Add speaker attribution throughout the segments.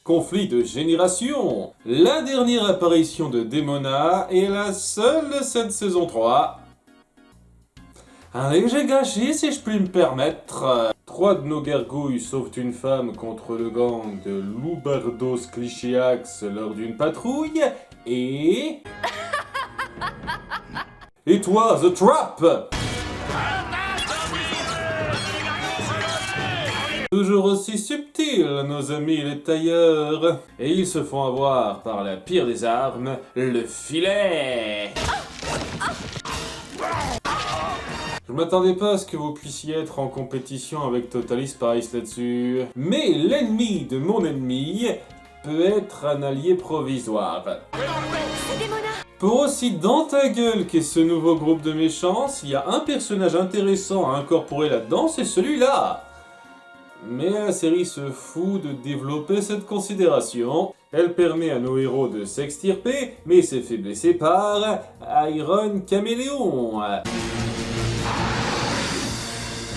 Speaker 1: Conflit de génération. La dernière apparition de Demona est la seule de cette saison 3. Un léger gâchis si je puis me permettre. 3 de nos gargouilles sauvent une femme contre le gang de Loubardos Clichéax lors d'une patrouille et... Et toi, The Trap! Toujours aussi subtils, nos amis les tailleurs. Et ils se font avoir par la pire des armes, le filet. Je m'attendais pas à ce que vous puissiez être en compétition avec Totalis Paris là-dessus. Mais l'ennemi de mon ennemi peut être un allié provisoire. Pour aussi dans ta gueule qu'est ce nouveau groupe de méchants, il y a un personnage intéressant à incorporer là-dedans, c'est celui-là. Mais la série se fout de développer cette considération. Elle permet à nos héros de s'extirper, mais s'est fait blesser par Iron Caméléon.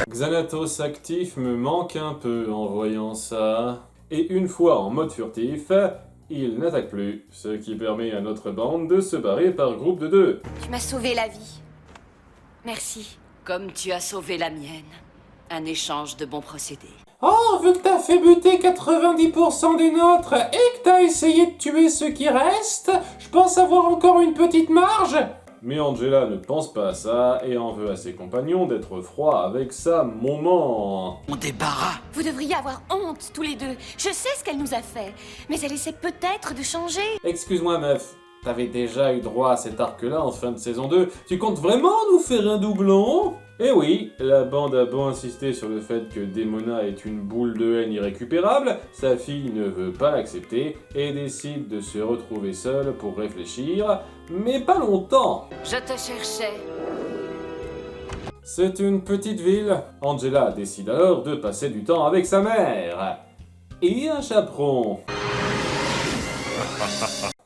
Speaker 1: Xanatos actif me manque un peu en voyant ça. Et une fois en mode furtif, il n'attaque plus, ce qui permet à notre bande de se barrer par groupe de 2.
Speaker 2: Tu m'as sauvé la vie. Merci.
Speaker 3: Comme tu as sauvé la mienne. Un échange de bons procédés.
Speaker 1: Oh, vu que t'as fait buter 90% des nôtres et que t'as essayé de tuer ceux qui restent, je pense avoir encore une petite marge. Mais Angela ne pense pas à ça et en veut à ses compagnons d'être froids avec sa moment.
Speaker 3: On débarras.
Speaker 2: Vous devriez avoir honte, tous les deux. Je sais ce qu'elle nous a fait, mais elle essaie peut-être de changer.
Speaker 1: Excuse-moi meuf, t'avais déjà eu droit à cet arc-là en fin de saison 2. Tu comptes vraiment nous faire un doublon ? Eh oui, la bande a beau insister sur le fait que Demona est une boule de haine irrécupérable, sa fille ne veut pas l'accepter et décide de se retrouver seule pour réfléchir, mais pas longtemps.
Speaker 3: Je te cherchais.
Speaker 1: C'est une petite ville. Angela décide alors de passer du temps avec sa mère. Et un chaperon.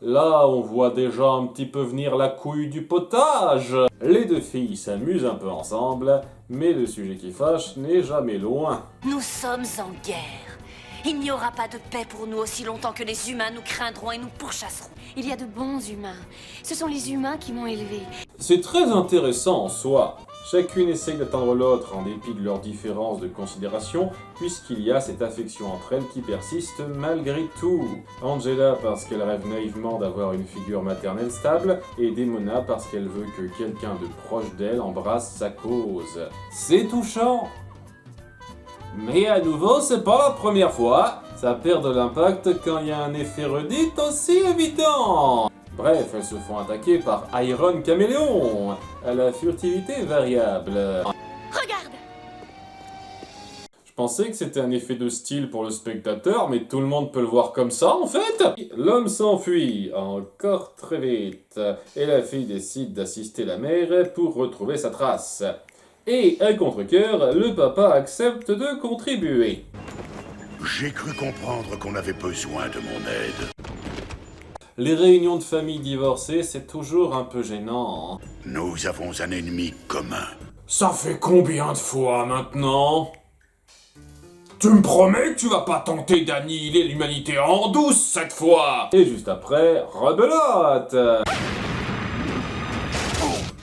Speaker 1: Là, on voit déjà un petit peu venir la couille du potage. Les 2 filles s'amusent un peu ensemble, mais le sujet qui fâche n'est jamais loin.
Speaker 2: Nous sommes en guerre. Il n'y aura pas de paix pour nous aussi longtemps que les humains nous craindront et nous pourchasseront. Il y a de bons humains. Ce sont les humains qui m'ont élevé.
Speaker 1: C'est très intéressant en soi. Chacune essaye d'atteindre l'autre en dépit de leurs différences de considération, puisqu'il y a cette affection entre elles qui persiste malgré tout. Angela parce qu'elle rêve naïvement d'avoir une figure maternelle stable, et Demona parce qu'elle veut que quelqu'un de proche d'elle embrasse sa cause. C'est touchant. Mais à nouveau, c'est pas la première fois. Ça perd de l'impact quand il y a un effet redite aussi évident. Bref, elles se font attaquer par Iron Caméléon, à la furtivité variable.
Speaker 2: Regarde!
Speaker 1: Je pensais que c'était un effet de style pour le spectateur, mais tout le monde peut le voir comme ça en fait. L'homme s'enfuit, encore très vite, et la fille décide d'assister la mère pour retrouver sa trace. Et à contre-cœur, le papa accepte de contribuer.
Speaker 4: J'ai cru comprendre qu'on avait besoin de mon aide.
Speaker 1: Les réunions de famille divorcées, c'est toujours un peu gênant.
Speaker 4: Nous avons un ennemi commun.
Speaker 1: Ça fait combien de fois maintenant ? Tu me promets que tu vas pas tenter d'annihiler l'humanité en douce cette fois ? Et juste après, rebelote.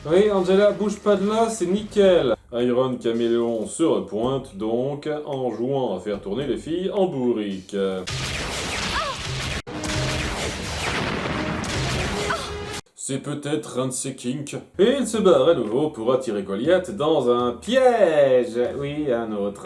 Speaker 1: Oui, Angela, bouge pas de là, c'est nickel. Iron Caméléon se repointe donc en jouant à faire tourner les filles en bourrique. C'est peut-être un de ses kinks. Et il se barre à nouveau pour attirer Goliath dans un piège. Oui, un autre.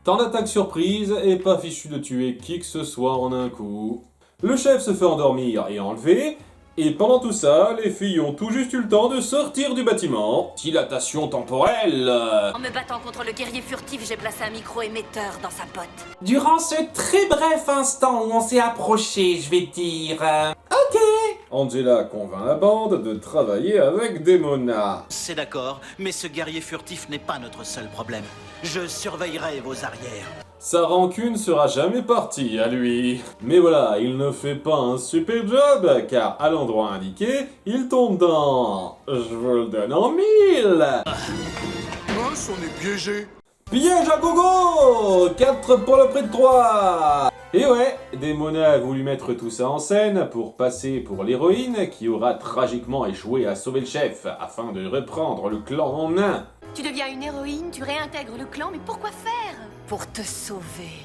Speaker 1: Tant d'attaques surprises et pas fichu de tuer qui que ce soit en un coup. Le chef se fait endormir et enlever. Et pendant tout ça, les filles ont tout juste eu le temps de sortir du bâtiment. Dilatation temporelle.
Speaker 2: En me battant contre le guerrier furtif, j'ai placé un micro-émetteur dans sa pote.
Speaker 5: Durant ce très bref instant où on s'est approché, je vais dire... Ok.
Speaker 1: Angela convainc la bande de travailler avec Demona.
Speaker 6: C'est d'accord, mais ce guerrier furtif n'est pas notre seul problème. Je surveillerai vos arrières.
Speaker 1: Sa rancune sera jamais partie à lui. Mais voilà, il ne fait pas un super job, car à l'endroit indiqué, il tombe dans... Je vous le donne en 1000.
Speaker 4: Mince, on est piégé.
Speaker 1: Piège à gogo! 4 pour le prix de 3! Et ouais, Demona a voulu mettre tout ça en scène pour passer pour l'héroïne qui aura tragiquement échoué à sauver le chef afin de reprendre le clan en main.
Speaker 2: Tu deviens une héroïne, tu réintègres le clan, mais pourquoi faire? Pour te sauver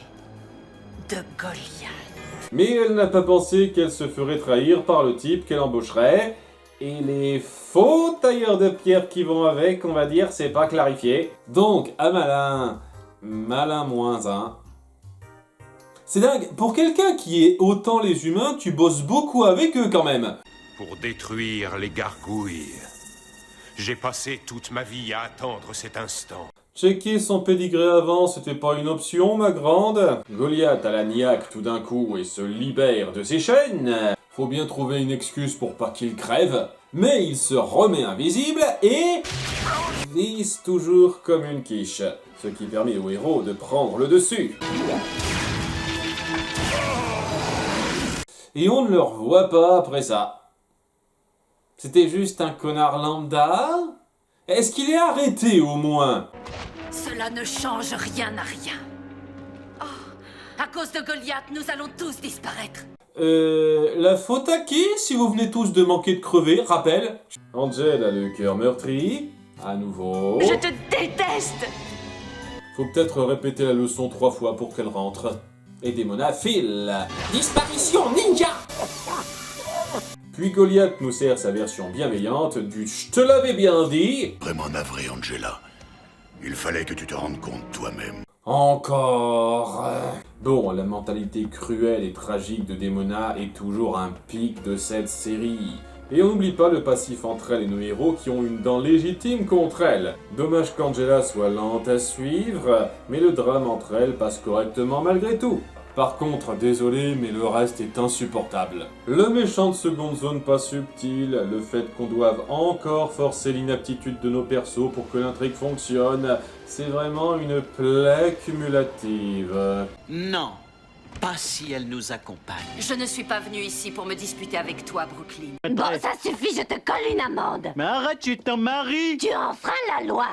Speaker 2: de Goliath.
Speaker 1: Mais elle n'a pas pensé qu'elle se ferait trahir par le type qu'elle embaucherait. Et les faux tailleurs de pierre qui vont avec, on va dire, c'est pas clarifié. Donc, à malin, malin moins 1. C'est dingue, pour quelqu'un qui est autant les humains, tu bosses beaucoup avec eux quand même.
Speaker 7: Pour détruire les gargouilles. J'ai passé toute ma vie à attendre cet instant.
Speaker 1: Checker son pédigré avant, c'était pas une option, ma grande. Goliath a la niaque tout d'un coup et se libère de ses chaînes. Faut bien trouver une excuse pour pas qu'il crève. Mais il se remet invisible et vise toujours comme une quiche. Ce qui permet au héros de prendre le dessus. Et on ne le revoit pas après ça. C'était juste un connard lambda? Est-ce qu'il est arrêté au moins?
Speaker 3: Cela ne change rien à rien. Oh, à cause de Goliath, nous allons tous disparaître.
Speaker 1: La faute à qui si vous venez tous de manquer de crever, rappel? Angel a le cœur meurtri, à nouveau.
Speaker 2: Je te déteste!
Speaker 1: Faut peut-être répéter la leçon 3 fois pour qu'elle rentre. Et Demona file.
Speaker 5: Disparition ninja!
Speaker 1: Puis Goliath nous sert sa version bienveillante du « Je te l'avais bien dit ».
Speaker 4: Vraiment navré, Angela. Il fallait que tu te rendes compte toi-même.
Speaker 1: Encore. Bon, la mentalité cruelle et tragique de Demona est toujours un pic de cette série. Et on n'oublie pas le passif entre elle et nos héros qui ont une dent légitime contre elle. Dommage qu'Angela soit lente à suivre, mais le drame entre elles passe correctement malgré tout. Par contre, désolé, mais le reste est insupportable. Le méchant de seconde zone pas subtil, le fait qu'on doive encore forcer l'inaptitude de nos persos pour que l'intrigue fonctionne, c'est vraiment une plaie cumulative.
Speaker 6: Non, pas si elle nous accompagne.
Speaker 3: Je ne suis pas venue ici pour me disputer avec toi, Brooklyn.
Speaker 2: Bon, ça suffit, je te colle une amende.
Speaker 6: Mais arrête, tu es ton mari!
Speaker 2: Tu enfreins la loi.